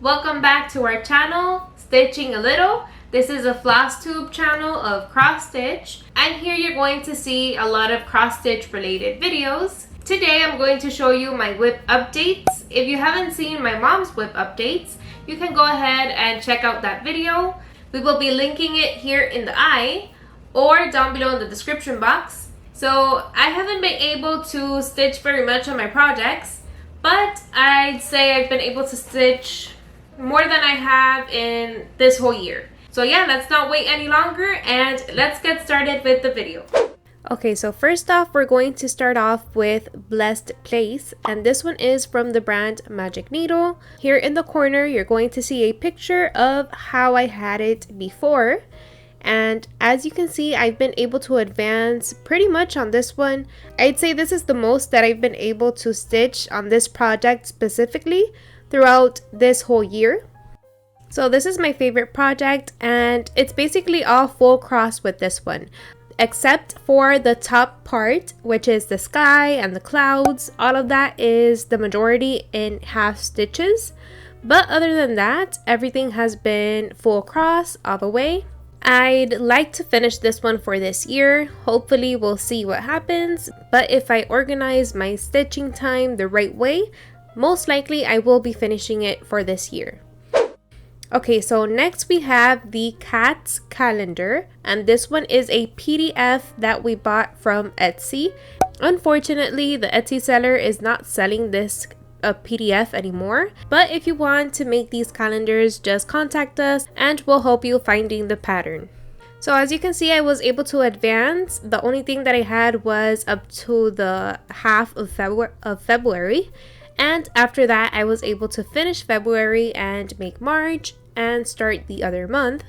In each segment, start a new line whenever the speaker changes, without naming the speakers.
Welcome back to our channel, Stitching a Little. This is a Flosstube channel of cross stitch, and here you're going to see a lot of cross stitch related videos. Today I'm going to show you my WIP updates. If you haven't seen my mom's WIP updates, you can go ahead and check out that video. We will be linking it here in the eye or down below in the description box. So I haven't been able to stitch very much on my projects, but I'd say I've been able to stitch more than I have in this whole year. So yeah, let's not wait any longer and let's get started with the video. Okay, so first off, we're going to start off with Blessed Place, and this one is from the brand Magic Needle. Here in the corner, you're going to see a picture of how I had it before. And as you can see, I've been able to advance pretty much on this one. I'd say this is the most that I've been able to stitch on this project specifically throughout this whole year. So this is my favorite project, and it's basically all full cross with this one, except for the top part, which is the sky and the clouds. All of that is the majority in half stitches, but other than that, everything has been full cross all the way. I'd like to finish this one for this year. Hopefully we'll see what happens, but if I organize my stitching time the right way, most likely I will be finishing it for this year. Okay, so next we have the Cat's Calendar, and this one is a PDF that we bought from Etsy. Unfortunately, the Etsy seller is not selling this PDF anymore, but if you want to make these calendars, just contact us and we'll help you finding the pattern. So as you can see, I was able to advance. The only thing that I had was up to the half of February. And after that, I was able to finish February and make March and start the other month.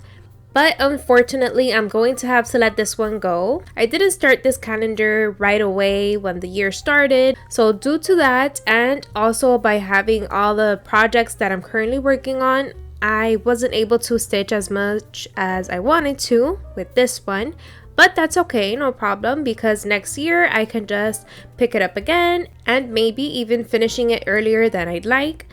But unfortunately, I'm going to have to let this one go. I didn't start this calendar right away when the year started. So due to that, and also by having all the projects that I'm currently working on, I wasn't able to stitch as much as I wanted to with this one. But that's okay, no problem, because next year I can just pick it up again and maybe even finishing it earlier than I'd like.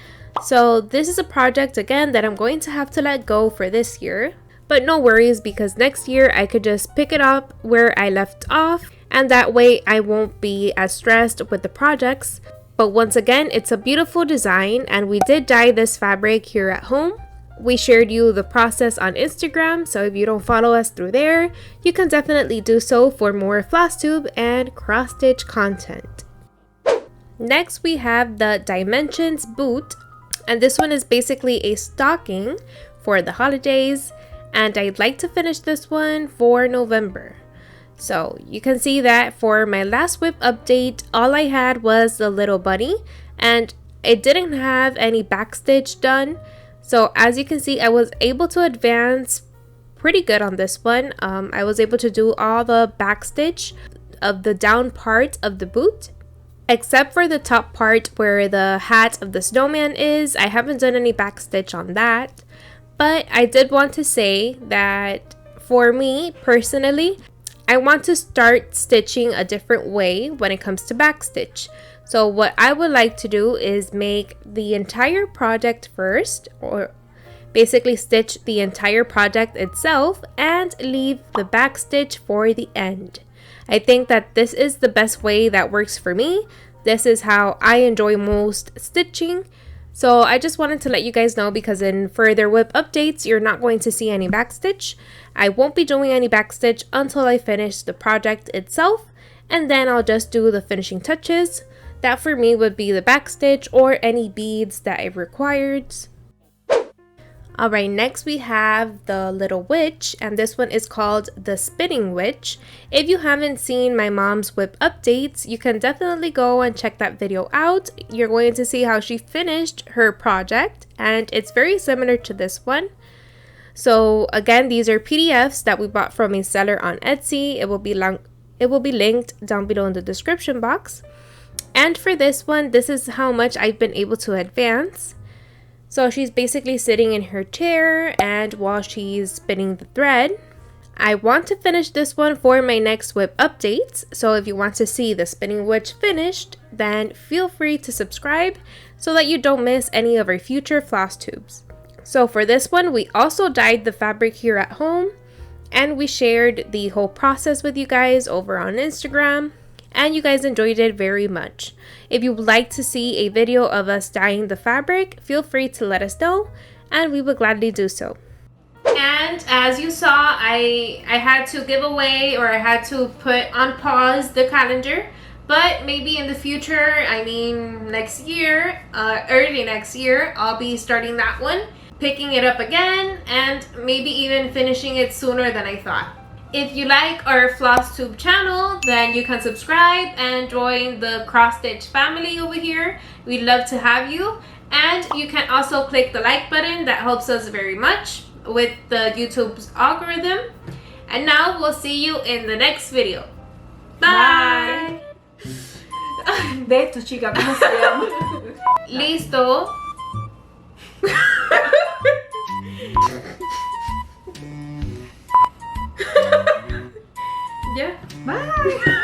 So this is a project again that I'm going to have to let go for this year. But no worries, because next year I could just pick it up where I left off, and that way I won't be as stressed with the projects. But once again, it's a beautiful design, and we did dye this fabric here at home. We shared you the process on Instagram, so if you don't follow us through there, you can definitely do so for more Flosstube and cross-stitch content. Next, we have the Dimensions boot, and this one is basically a stocking for the holidays, and I'd like to finish this one for November. So you can see that for my last WIP update, all I had was the little bunny, and it didn't have any backstitch done. So as you can see, I was able to advance pretty good on this one. I was able to do all the backstitch of the down part of the boot, except for the top part where the hat of the snowman is. I haven't done any backstitch on that. But I did want to say that for me personally, I want to start stitching a different way when it comes to backstitch. So what I would like to do is make the entire project first, or basically stitch the entire project itself and leave the backstitch for the end. I think that this is the best way that works for me. This is how I enjoy most stitching. So I just wanted to let you guys know, because in further WIP updates, you're not going to see any backstitch. I won't be doing any backstitch until I finish the project itself, and then I'll just do the finishing touches. That for me would be the backstitch or any beads that it required. Alright, next we have the little witch, and this one is called the Spinning Witch. If you haven't seen my mom's WIP updates, you can definitely go and check that video out. You're going to see how she finished her project, and it's very similar to this one. So again, these are PDFs that we bought from a seller on Etsy. It will be linked down below in the description box. And for this one, this is how much I've been able to advance. So she's basically sitting in her chair, and while she's spinning the thread, I want to finish this one for my next WIP updates. So if you want to see the Spinning Witch finished, then feel free to subscribe so that you don't miss any of our future floss tubes. So for this one, we also dyed the fabric here at home, and we shared the whole process with you guys over on Instagram, and you guys enjoyed it very much. If you would like to see a video of us dyeing the fabric, feel free to let us know, and we would gladly do so. And as you saw, I had to give away, or I had to put on pause the calendar, but maybe in the future, I mean next year, early next year, I'll be starting that one, picking it up again, and maybe even finishing it sooner than I thought. If you like our Flosstube channel, then you can subscribe and join the cross stitch family over here. We'd love to have you. And you can also click the like button. That helps us very much with the YouTube's algorithm. And now we'll see you in the next video. Bye.
De esto, chica, ¿cómo se llama?
Listo.
Yeah. Bye.